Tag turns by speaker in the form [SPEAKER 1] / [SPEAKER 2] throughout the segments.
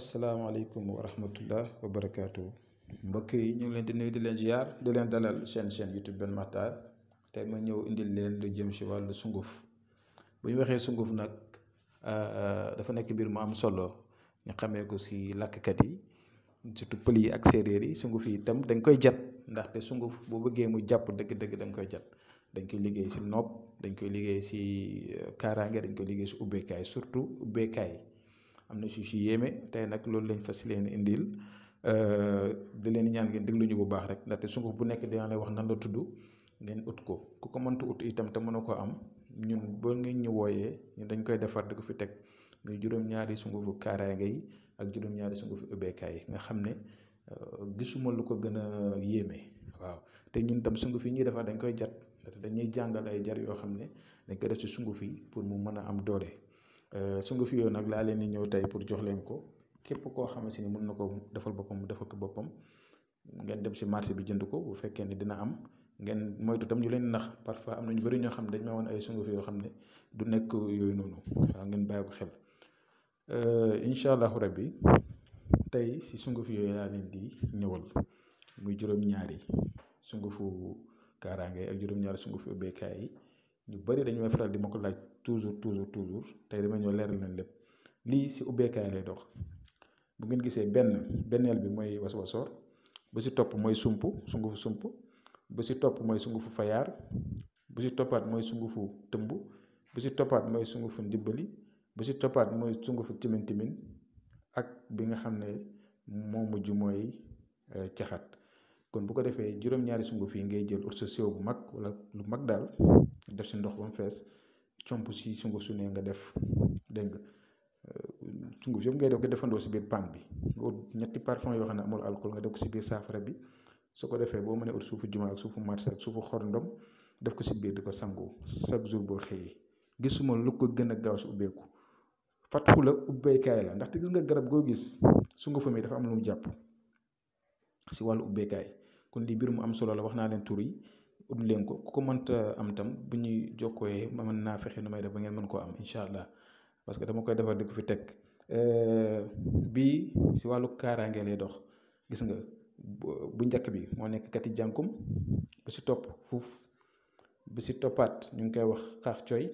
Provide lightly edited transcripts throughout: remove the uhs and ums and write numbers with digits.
[SPEAKER 1] asalaamaaleykum wa rahmatullah wa barakaatu mbokk yi ñu ngi leen di nuyu di leen ziar di leen dalal chaîne YouTube Ben Makhtar tey ma ñëw indil leen lu jëm ci wàllu sunguf bu ñu waxee sunguf nag dafa nekk mbir mu am solo ñu xamee ko ci làkkat yi surtout pël yi ak séeréer yi sunguf yi itam dañ koy jat ndaxte sunguf boo bëggee mu jàpp dëgg-dëgg dañ koy jat dañ koy liggéey ci nopp dañ koy liggéey ci kaaraange dañ koy liggéey ci ubbeekaay surtout ubbeekaay am na si yéeme tey nag loolu lañ fas leen indil di leen ñaan ngeen déglu ñu bu baax rek ndaxte sunguf bu nekk dina lay wax nan la tudd ngeen ut ko ku ko mëntu ut itam te mën a ko am ñun ba ngeen ñu wooyee ñun dañ koy defar di ko fi teg muy juróom-ñaari sungufu kaaraange yi ak juróom-ñaari sungufu ubbeekaay yi nga xam ne gisuma lu ko gën a yéeme waaw te ñun tam sunguf yi ñuy defar dañ koy jat dañuy jàngal ay jar yoo xam ne dañ koy def ci sunguf yi pour mu mën a am doole. sunguf yooyu nag laa leen di ñëw tey pour jox leen ko képp koo xamante ni mën na ko defal boppam mu defal ko boppam ngeen dem ci marché bi jënd ko bu fekkee ne dina am ngeen moytu tam ñu leen nax parfois am na ñu bëri ñoo xam ne dañ ma woon ay sunguf yoo xam ne du nekk yooyu noonu waaw ngeen bàyyi ko xel incha allahu rabbi tey ci sunguf yooyu laa leen di ñëwal muy juróom-ñaari sungufu kaaraange ak juróom-ñaari sungufu ubbeekaay yi. ñu bëri dañu may faral di ma ko laaj toujours tey dama ñëw leeral leen lépp lii ci ubbeekaay lay dox bu ngeen gisee benneel bi mooy waswasoor bu ci topp mooy sungufu sump bu ci topp mooy sungufu fayaar bu ci toppaat mooy sungufu tëmb bu ci toppaat mooy sungufu ndimbali bu ci toppaat mooy sungufu timin ak bi nga xam ne moo mujj mooy caxat kon bu ko defee juróom-ñaari sunguf yi ngay jël ursu siwo bu mag wala lu mag daal def ci ndox ba mu fees comp ci sunguf su ne nga def dégg nga sunguf yëpp ngay def ko defandoo ci biir pan bi nga ut ñetti parfum yoo xam ne amul alcool nga def ko ci biir saafara bi su ko defee boo mënee ut suufu juma ak suufu marché ak suufu xorndom def ko ci biir di ko sangu chaque jour boo xëyee gisuma lu ko gën a gaaw ci ubbeeku fatxu la ubbeekaay la ndaxte gis nga garab goo gis sungufu mi dafa am lu mu jàpp ci wàllu ubbeekaay kon lii mbir mu am solo la wax naa leen tur yi ut leen ko ku ko mënta am tam bu ñuy jokkooyee mën naa fexe nu may def ba ngeen mën koo am incha allah parce que dama koy defar di ko fi teg bii ci wàllu kaaraange lay dox gis nga bu njëkk bi moo nekk kati jànkum bu ci topp fuuf bu ci toppaat ñu ngi koy wax xaax coy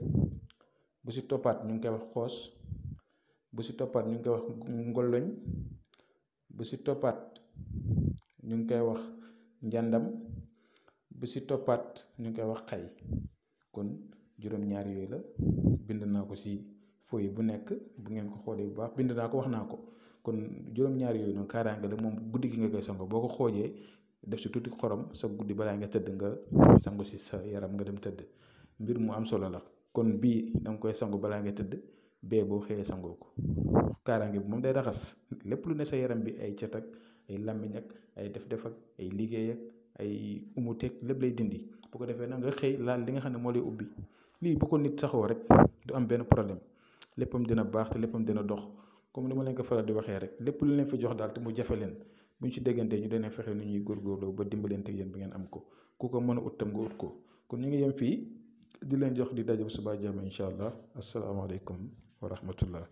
[SPEAKER 1] bu ci toppaat ñu ngi koy wax xoos bu ci toppaat ñu ngi koy wax ngolloñ bu ci toppaat ñu ngi koy wax njàndam bu ci toppaat ñu ngi koy wax xay kon juróom-ñaari yooyu la bind naa ko ci fooy bu nekk bu ngeen ko xoolee bu baax bind naa ko wax naa ko kon juróom-ñaari yooyu noonu kaaraange la moom guddi gi nga koy sango boo ko xoojee def ci tuuti xorom sa guddi balaa nga tëdd nga sangu ci sa yaram nga dem tëdd mbir mu am solo la kon bii danga koy sangu balaa nga tëdd bee boo xëyee sangoo ko kaaraange bi moom day raxas lépp lu ne sa yaram bi ay cat ak ay làmmiñ ak ay def-def ak ay liggéey ak ay umuteeg lépp lay dindi bu ko defee nag nga xëy laal li nga xam ne moo lay ubbi lii bu ko nit saxoo rek du am benn problème léppam dina baax te léppam dina dox comme ni ma leen ko faral di waxee rek lépp lu leen fi jox daal te mu jafe leen bu ñu ci déggante ñu dana fexe nu ñuy góorgóorloo ba dimbalante yéen bi ngeen am ko ku ko mën a ut tam nga ut ko kon ñu ngi yem fii di leen jox di daje bu subaa jàmm incha allah asalaamaaleykum wa rahmatullah